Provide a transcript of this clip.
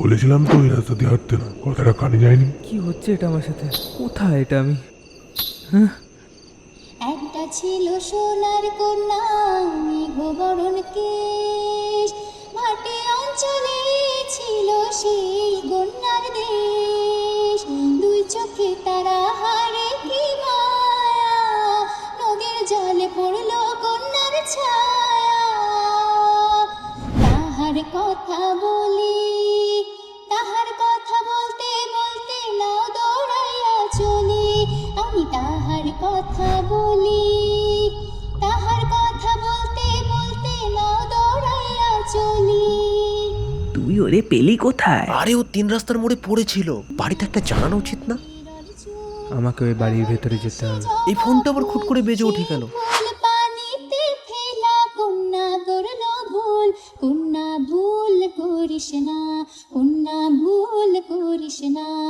বলেছিলাম তো ওই রাস্তা দিয়ে হাঁটতে না, কথাটা কানে যায়নি। কি হচ্ছে এটা আমার সাথে? কোথায় এটা আমি? একটা ছিল সোনার কন্যা, মেঘবরণ কেশ, ভাটে অঞ্চলে ছিল সেই কন্যার দেশ। দুই চোখে তারা হারে কি মায়া, নদীর জলে পড়লো কন্যার ছায়া। তাহার কথা বলি, তাহার কথা বলতে বলতে নাও দৌড়াইয়া চলি। আমি তাহার কথা বলি, তাহার কথা বলতে বলতে নাও দৌড়াইয়া চলি। তুই ওরে পেলি কোথায়? আরে ও 3 রাস্তার মোড়ে পড়েছিল, বাড়িতে একটা জানানো উচিত না? আমাকে ওই বাড়ির ভেতরে যেতে হবে। এই ফোনটা আবার খুট করে বেজে ওঠে কেন? ফুল পানিতে ফেলা কন্যা করলো ভুল, কন্যা ভুল করিস না, কন্যা ভুল করিস না।